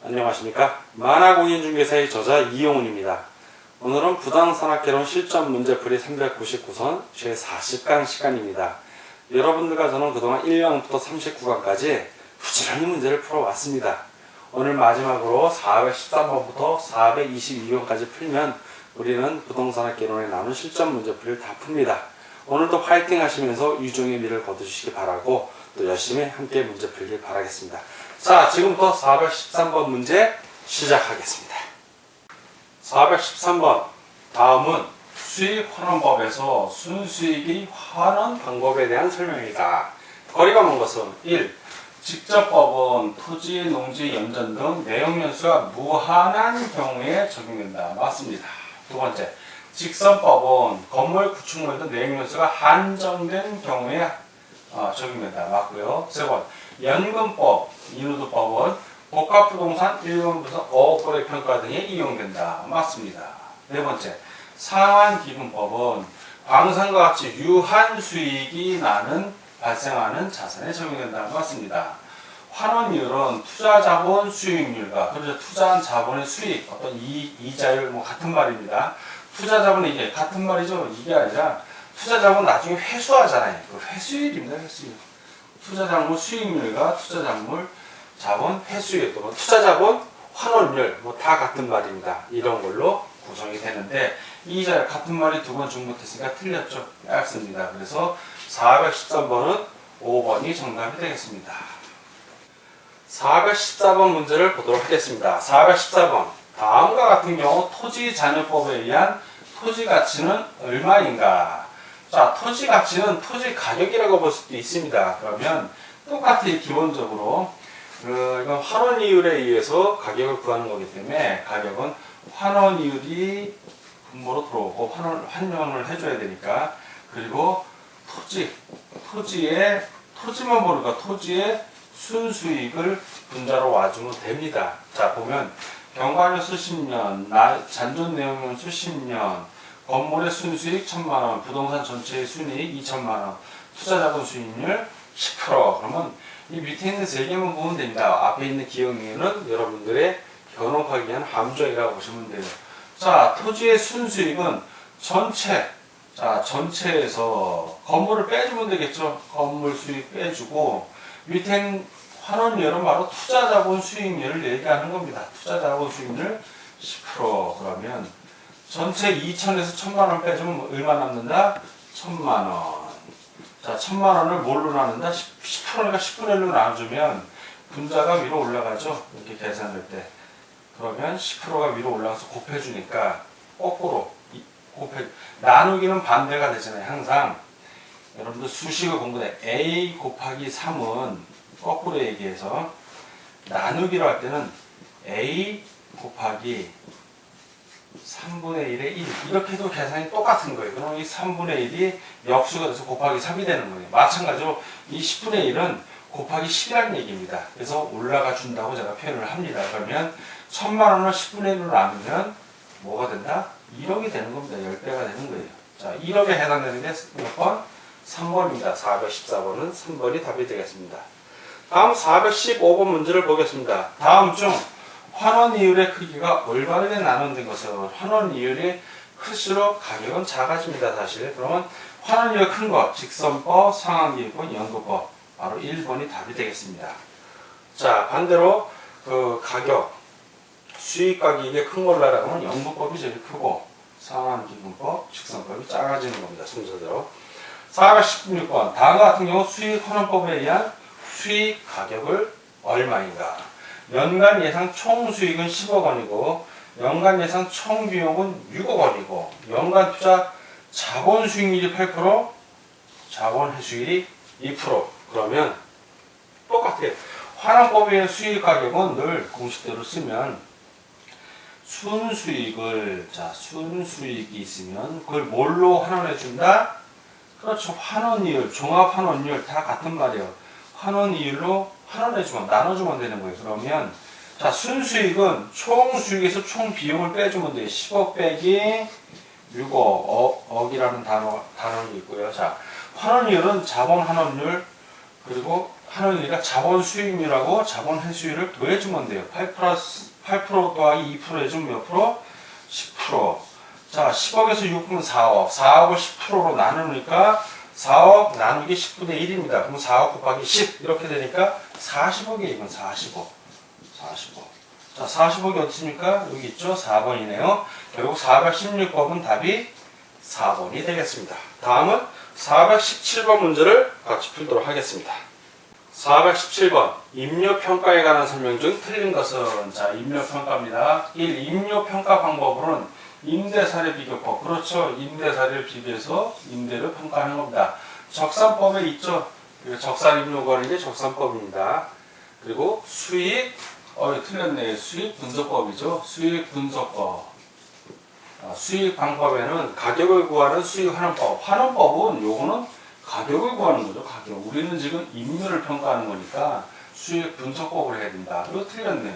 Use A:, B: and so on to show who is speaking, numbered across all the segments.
A: 안녕하십니까. 만화공인중개사의 저자 이용훈입니다. 오늘은 부동산학개론 실전 문제풀이 399선 제40강 시간입니다. 여러분들과 저는 그동안 1강부터 39강까지 부지런히 문제를 풀어왔습니다. 오늘 마지막으로 413번부터 422번까지 풀면 우리는 부동산학개론에 나오는 실전 문제풀이를 다 풉니다. 오늘도 파이팅 하시면서 유종의 미를 거두시기 바라고 또 열심히 함께 문제 풀길 바라겠습니다. 자, 지금부터 413번 문제 시작하겠습니다. 413번. 다음은 수익환원법에서 순수익이 환원 방법에 대한 설명이다. 거리가 먼 것은 1. 직접법은 토지, 농지, 연전 등 내용연수가 무한한 경우에 적용된다. 맞습니다. 두 번째. 직선법은 건물, 구축물 등 내용연수가 한정된 경우에 적용된다. 맞고요. 세 번. 연금법, 인후두법은 복합부동산 1번부터 5억거래 평가 등에 이용된다. 맞습니다. 네 번째. 상환기금법은 광산과 같이 유한 수익이 발생하는 자산에 적용된다. 맞습니다. 환원이율은 투자자본 수익률과 그래서 투자한 자본의 수익, 어떤 이자율 같은 말입니다. 투자자본은 이게 같은 말이죠. 이게 아니라 투자자본 나중에 회수하잖아요. 그 회수율입니다. 회수율. 투자자본 수익률과 투자자본 자본 회수율 또는 투자자본 환원율 다 같은 말입니다. 이런 걸로 구성이 되는데 이 자 같은 말이 두 번 중복했으니까 틀렸죠. 맞습니다. 그래서 413번은 5번이 정답이 되겠습니다. 414번 문제를 보도록 하겠습니다. 414번. 다음과 같은 경우 토지잔여법에 의한 토지 가치는 얼마인가? 자, 토지 가치는 토지 가격이라고 볼 수도 있습니다. 그러면 똑같이 기본적으로 이건 환원이율에 의해서 가격을 구하는 거기 때문에 가격은 환원이율이 분모로 들어오고 환원을 해줘야 되니까 그리고 토지만 모르니까 토지의 순수익을 분자로 와주면 됩니다. 자, 보면 경과료 수십 년, 잔존 내용은 수십 년, 건물의 순수익 1,000만원, 부동산 전체의 순이익 2,000만원, 투자자본 수익률 10%. 그러면 이 밑에 있는 세 개만 보면 됩니다. 앞에 있는 기억에는 여러분들의 현혹하기 위한 함정이라고 보시면 돼요. 자, 토지의 순수익은 전체에서 건물을 빼주면 되겠죠. 건물 수익 빼주고 밑에 환원율은 바로 투자자본 수익률을 얘기하는 겁니다. 투자자본 수익률 10%. 그러면 전체 2,000에서 1,000만원 빼주면 얼마 남는다? 1,000만원. 자, 1,000만원을 뭘로 나눈다? 10%니까 10분의 1로 나눠주면 분자가 위로 올라가죠. 이렇게 계산할 때. 그러면 10%가 위로 올라가서 곱해주니까 거꾸로 나누기는 반대가 되잖아요. 항상 여러분들 수식을 공부해 A 곱하기 3은 거꾸로 얘기해서 나누기로 할 때는 A 곱하기 3분의 1의 1 이렇게 해도 계산이 똑같은 거예요. 그럼 이 3분의 1이 역수가 돼서 곱하기 3이 되는 거예요. 마찬가지로 이 10분의 1은 곱하기 10이라는 얘기입니다. 그래서 올라가 준다고 제가 표현을 합니다. 그러면 1,000만원을 10분의 1로 나누면 뭐가 된다? 1억이 되는 겁니다. 10배가 되는 거예요. 자, 1억에 해당되는 게 몇 번? 3번입니다. 414번은 3번이 답이 되겠습니다. 다음 415번 문제를 보겠습니다. 다음 중 환원이율의 크기가 올바르게 나눈 것은 환원이율이 클수록 가격은 작아집니다. 사실. 그러면 환원이율 큰 것, 직선법, 상환기금법, 연금법 바로 1번이 답이 되겠습니다. 자, 반대로 그 가격, 수익가격이 큰 걸로 하면 연금법이 제일 크고 상환기금법, 직선법이 작아지는 겁니다. 순서대로. 416번. 다음과 같은 경우 수익환원법에 의한 수익 가격을 얼마인가? 연간 예상 총 수익은 10억 원이고 연간 예상 총 비용은 6억 원이고 연간 투자 자본 수익률이 8%, 자본 회수율이 2%. 그러면 똑같아요. 환원법의 수익 가격은 늘 공식대로 쓰면 순수익이 있으면 그걸 뭘로 환원해 준다? 그렇죠. 환원이율, 종합환원율 다 같은 말이에요. 환원이율로 환원해주면, 나눠주면 되는 거예요. 그러면, 자, 순수익은 총 수익에서 총 비용을 빼주면 돼요. 10억 빼기 6억, 억이라는 단어가 있고요. 자, 환원이율은 자본 환원율 그리고 하는 일이가 자본 수익률하고 자본 회수율을 더해주면 돼요. 8 더하기 2% 해주면 몇 프로? 10%. 자, 10억에서 6은 4억. 4억을 10%로 나누니까 4억 나누기 10분의 1입니다. 그럼 4억 곱하기 10 이렇게 되니까 40억이에요. 이건 40억. 40억. 자, 40억이 어디 있습니까? 여기 있죠? 4번이네요. 결국 416번은 답이 4번이 되겠습니다. 다음은 417번 문제를 같이 풀도록 하겠습니다. 417번 임료평가에 관한 설명 중 틀린 것은, 자, 임료평가입니다. 1. 임료평가 방법으로는 임대사례 비교법, 그렇죠. 임대사례를 비교해서 임대를 평가하는 겁니다. 적산법에 있죠. 적산임료관리의 적산법입니다. 그리고 수익, 틀렸네. 수익 분석법이죠. 수익 분석법. 수익 방법에는 가격을 구하는 수익 환원법. 환원법은 요거는 가격을 구하는 거죠. 가격. 우리는 지금 임료를 평가하는 거니까 수익 분석법을 해야 된다. 이거 틀렸네요.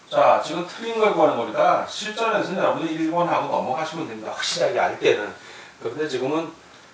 A: 자, 지금 틀린 걸 구하는 거니까 실전에서는 여러분들 1번 하고 넘어가시면 됩니다. 확실하게 알 때는. 그런데 지금은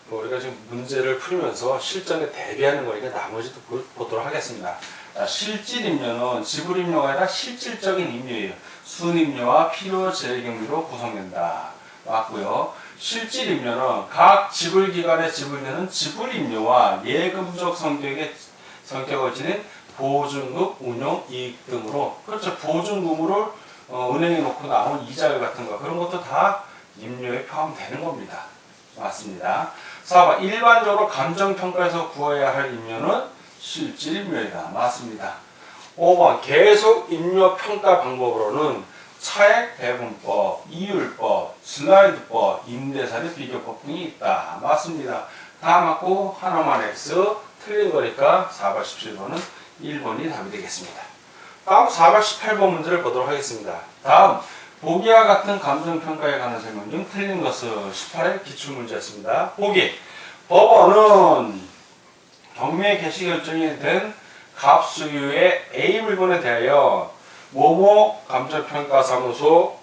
A: 우리가 지금 문제를 풀면서 실전에 대비하는 거니까 나머지도 보도록 하겠습니다. 자, 실질임료는 지불임료가 아니라 실질적인 임료예요. 순임료와 필요재경비로 구성된다. 맞고요. 실질임료는 각 지불기관에 지불되는 지불임료와 예금적 성격을 지닌 보증금, 운용이익 등으로, 그렇죠. 보증금을 은행에 놓고 나온 이자율 같은 거, 그런 것도 다 임료에 포함되는 겁니다. 맞습니다. 4번 일반적으로 감정평가에서 구해야 할 임료는 실질임료이다. 맞습니다. 5번 계속 임료 평가 방법으로는 차액 배분법, 이율법, 슬라이드법, 임대사례 비교법 등이 있다. 맞습니다. 다 맞고 하나만 X, 틀린 거니까 417번은 1번이 답이 되겠습니다. 다음 418번 문제를 보도록 하겠습니다. 다음 보기와 같은 감정평가에 관한 설명 중 틀린 것은 18의 기출문제였습니다. 보기. 법원은 경매 개시 결정이 된 갑수유의 A 물건에 대하여 모모 감정평가사무소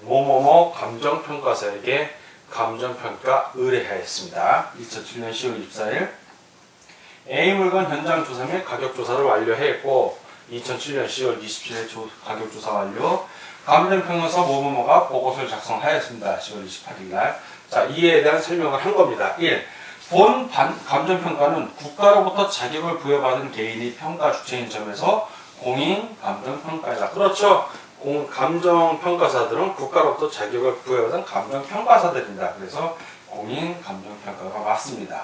A: 모모모 감정평가사에게 감정평가 의뢰하였습니다. 2007년 10월 24일 A 물건 현장 조사 및 가격 조사를 완료했고 2007년 10월 27일 가격 조사 완료. 감정평가사 모모모가 보고서를 작성하였습니다. 10월 28일 날. 자, 이에 대한 설명을 한 겁니다. 1. 본 감정평가는 국가로부터 자격을 부여받은 개인이 평가 주체인 점에서 공인 감정평가이다. 그렇죠. 감정평가사들은 국가로부터 자격을 부여받은 감정평가사들입니다. 그래서 공인 감정평가가 맞습니다.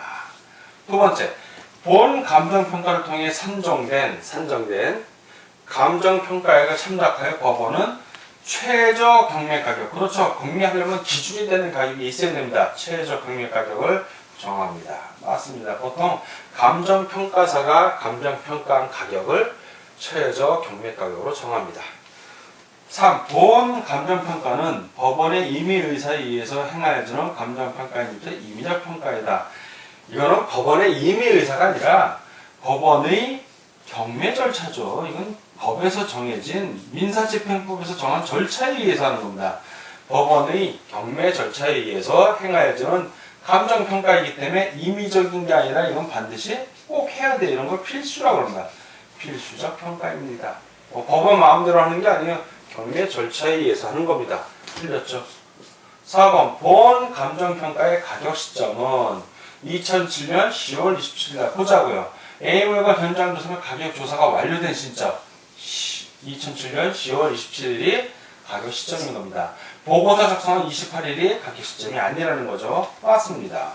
A: 두 번째, 본 감정평가를 통해 산정된 감정평가액을 참작하여 법원은 최저 경매가격, 그렇죠. 경매하려면 기준이 되는 가격이 있어야 됩니다. 최저 경매가격을 정합니다. 맞습니다. 보통 감정평가사가 감정평가한 가격을 최저 경매가격으로 정합니다. 3. 본 감정평가는 법원의 임의의사에 의해서 행하여지는 감정평가인으로서 임의적 평가이다. 이거는 법원의 임의의사가 아니라 법원의 경매 절차죠. 이건 법에서 정해진 민사집행법에서 정한 절차에 의해서 하는 겁니다. 법원의 경매 절차에 의해서 행하여지는 감정평가이기 때문에 임의적인 게 아니라 이건 반드시 꼭 해야 돼. 이런 걸 필수라고 합니다. 필수적 평가입니다. 법원 마음대로 하는 게 아니에요. 경매 절차에 의해서 하는 겁니다. 틀렸죠? 4번 본 감정평가의 가격 시점은 2007년 10월 27일 날 보자고요. A 물건 현장 조사 및 가격 조사가 완료된 시점 2007년 10월 27일이 가격 시점인 겁니다. 보고서 작성한 28일이 가격 시점이 아니라는 거죠. 맞습니다.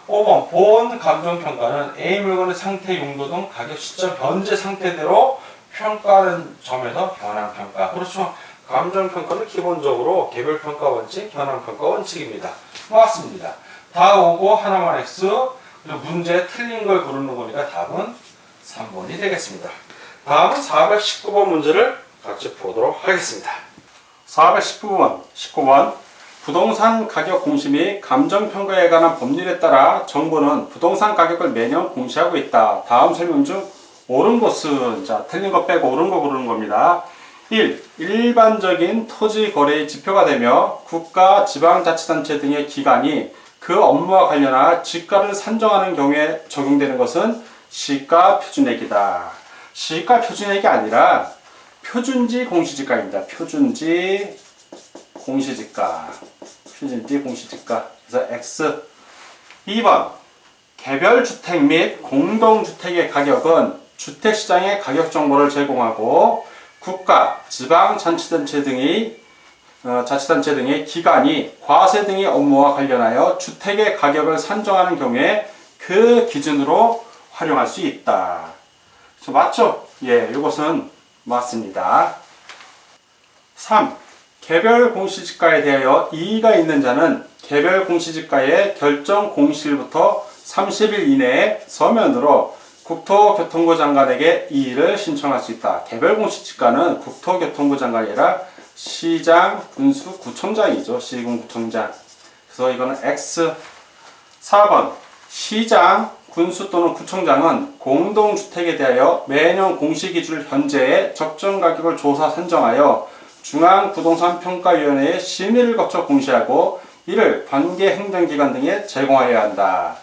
A: 5번 본 감정평가는 A 물건의 상태, 용도 등 가격 시점 현재 상태대로 평가하는 점에서 현황평가. 그렇죠. 감정평가는 기본적으로 개별평가 원칙, 현황평가 원칙입니다. 맞습니다. 다 오고 하나만 X, 그리고 문제 틀린 걸 고르는 거니까 답은 3번이 되겠습니다. 다음은 419번 문제를 같이 보도록 하겠습니다. 419번 부동산 가격 공시 및 감정평가에 관한 법률에 따라 정부는 부동산 가격을 매년 공시하고 있다. 다음 설명 중 옳은 것은, 자, 틀린 거 빼고 옳은 거 고르는 겁니다. 1. 일반적인 토지 거래의 지표가 되며 국가, 지방자치단체 등의 기관이 그 업무와 관련한 지가를 산정하는 경우에 적용되는 것은
B: 시가 표준액이다. 시가 표준액이 아니라 표준지 공시지가입니다. 표준지 공시지가. 표준지 공시지가. 그래서 X. 2번. 개별 주택 및 공동주택의 가격은 주택시장의 가격 정보를 제공하고 국가, 지방자치단체 등의 기관이 과세 등의 업무와 관련하여 주택의 가격을 산정하는 경우에 그 기준으로 활용할 수 있다. 맞죠? 예, 이것은 맞습니다. 3. 개별 공시지가에 대하여 이의가 있는 자는 개별 공시지가의 결정 공시일부터 30일 이내에 서면으로 국토교통부 장관에게 이의를 신청할 수 있다. 개별 공시지가는 국토교통부 장관이 아니라 시장, 군수, 구청장이죠. 시군구청장. 그래서 이거는 X. 4번. 시장, 군수 또는 구청장은 공동주택에 대하여 매년 공시기준 현재의 적정가격을 조사 산정하여 중앙부동산평가위원회의 심의를 거쳐 공시하고 이를 관계 행정기관 등에 제공하여야 한다.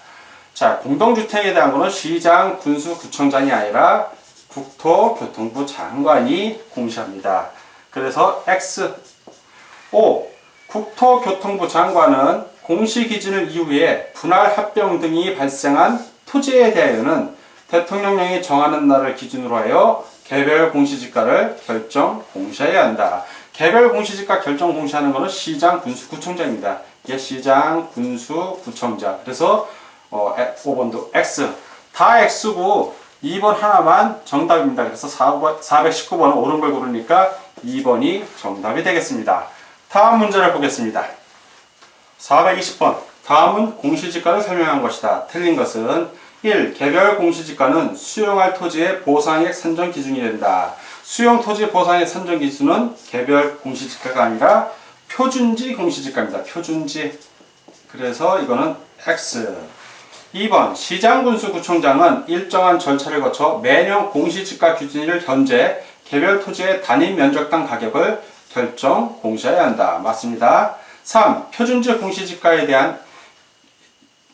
B: 자, 공동주택에 대한 거는 시장, 군수, 구청장이 아니라 국토교통부 장관이 공시합니다. 그래서 X. 5. 국토교통부 장관은 공시기준일 이후에 분할 합병 등이 발생한 토지에 대하여는 대통령령이 정하는 날을 기준으로 하여 개별 공시지가를 결정 공시해야 한다. 개별 공시지가 결정 공시하는 것은 시장, 군수, 구청장입니다. 이게 시장, 군수, 구청장. 그래서 5번도 X. 다 X고 2번 하나만 정답입니다. 그래서 419번은 옳은 걸 고르니까 2번이 정답이 되겠습니다. 다음 문제를 보겠습니다. 420번. 다음은 공시지가를 설명한 것이다. 틀린 것은 1. 개별 공시지가는 수용할 토지의 보상액 산정 기준이 된다. 수용 토지 보상액 산정 기준은 개별 공시지가가 아니라 표준지 공시지가입니다. 표준지. 그래서 이거는 X. 2번. 시장군수구청장은 일정한 절차를 거쳐 매년 공시지가 기준일 현재 개별 토지의 단위 면적당 가격을 결정 공시해야 한다. 맞습니다. 3. 표준지 공시지가에 대한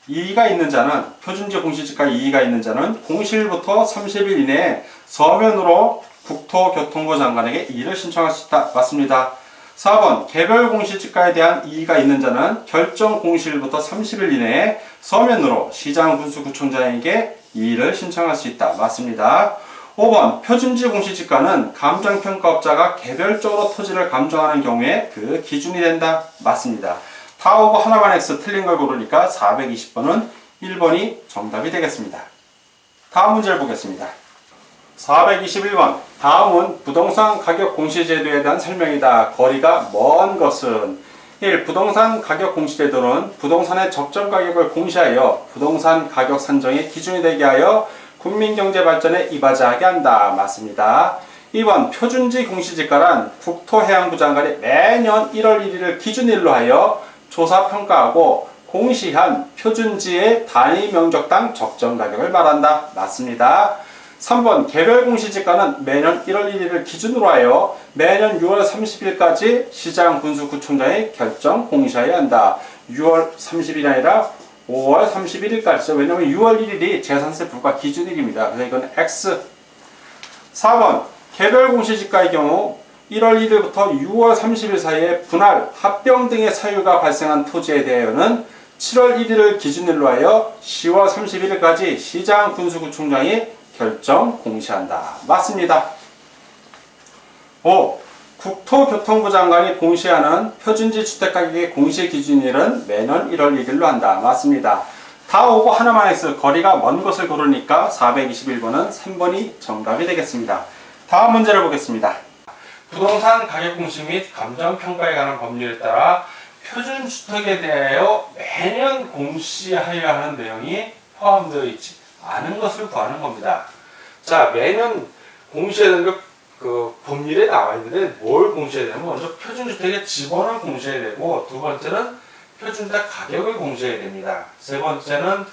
B: 이의가 있는 자는 표준지 공시지가에 이의가 있는 자는 공시일부터 30일 이내에 서면으로 국토교통부 장관에게 이의를 신청할 수 있다. 맞습니다. 4번. 개별 공시지가에 대한 이의가 있는 자는 결정 공시일부터 30일 이내에 서면으로 시장, 군수, 구청장에게 이의를 신청할 수 있다. 맞습니다. 5번. 표준지 공시지가는 감정평가업자가 개별적으로 토지를 감정하는 경우에 그 기준이 된다. 맞습니다. 다 오고 하나만 X 틀린 걸 고르니까 420번은 1번이 정답이 되겠습니다. 다음 문제를 보겠습니다. 421번. 다음은 부동산 가격 공시제도에 대한 설명이다. 거리가 먼 것은 1. 부동산 가격 공시제도는 부동산의 적정 가격을 공시하여 부동산 가격 산정의 기준이 되게 하여 국민경제 발전에 이바지하게 한다. 맞습니다. 2번. 표준지 공시지가란 국토해양부 장관이 매년 1월 1일을 기준일로 하여 조사 평가하고 공시한 표준지의 단위 면적당 적정 가격을 말한다. 맞습니다. 3번. 개별 공시지가는 매년 1월 1일을 기준으로 하여 매년 6월 30일까지 시장, 군수, 구청장의 결정 공시해야 한다. 6월 30일이 아니라 5월 31일까지죠. 왜냐하면 6월 1일이 재산세 부과 기준일입니다. 그래서 이건 X. 4번. 개별 공시지가의 경우 1월 1일부터 6월 30일 사이에 분할, 합병 등의 사유가 발생한 토지에 대하여는 7월 1일을 기준일로 하여 10월 31일까지 시장, 군수, 구청장이 결정 공시한다. 맞습니다. 5. 국토교통부 장관이 공시하는 표준지 주택가격의 공시 기준일은 매년 1월 1일로 한다. 맞습니다. 다 오고 하나만 X. 거리가 먼 것을 고르니까 421번은 3번이 정답이 되겠습니다. 다음 문제를 보겠습니다.
A: 부동산 가격 공시 및 감정평가에 관한 법률에 따라 표준주택에 대하여 매년 공시하여야 하는 내용이 포함되어 있지 않은 것을 구하는 겁니다. 자, 매년 공시해야 되는 그 법률에 나와 있는데 뭘 공시해야 되냐면 먼저 표준주택의 지번을 공시해야 되고, 두 번째는 표준주택 가격을 공시해야 됩니다. 세 번째는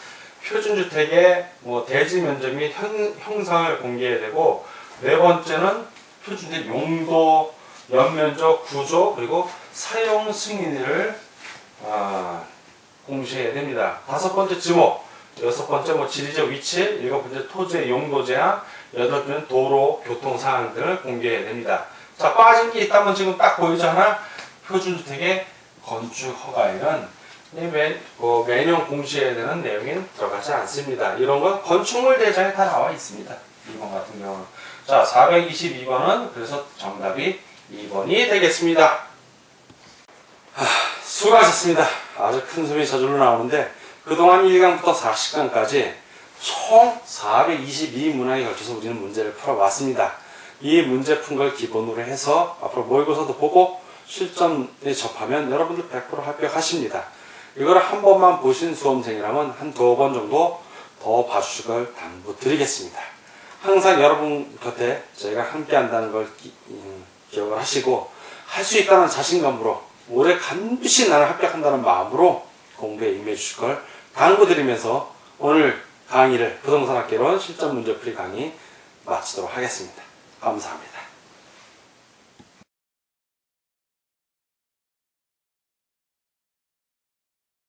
A: 표준주택의 대지 면적 및 형상을 공개해야 되고, 네 번째는 표준주택 용도, 연면적, 구조, 그리고 사용 승인을 공시해야 됩니다. 다섯 번째 지목. 6번째 뭐 지리적 위치, 7번째 토지의 용도 제한, 8번째는 도로 교통 사항들을 공개해야 됩니다. 자, 빠진 게 있다면 지금 딱 보이죠? 하나, 표준주택의 건축 허가에는 매년 공시해야 되는 내용이 들어가지 않습니다. 이런 건 건축물 대장에 다 나와 있습니다. 2번 같은 경우는. 자, 422번은 그래서 정답이 2번이 되겠습니다. 수고하셨습니다. 아주 큰 소리 저절로 나오는데 그동안 1강부터 40강까지 총 422문항에 걸쳐서 우리는 문제를 풀어왔습니다. 이 문제 푼 걸 기본으로 해서 앞으로 모의고사도 보고 실전에 접하면 여러분들 100% 합격하십니다. 이걸 한 번만 보신 수험생이라면 한 2번 정도 더 봐주실 걸 당부드리겠습니다. 항상 여러분 곁에 저희가 함께 한다는 걸 기억을 하시고 할 수 있다는 자신감으로 올해 반드시 나는 합격한다는 마음으로 공부에 임해 주실 걸 당부드리면서 오늘 강의를 부동산학개론 실전 문제풀이 강의 마치도록 하겠습니다. 감사합니다.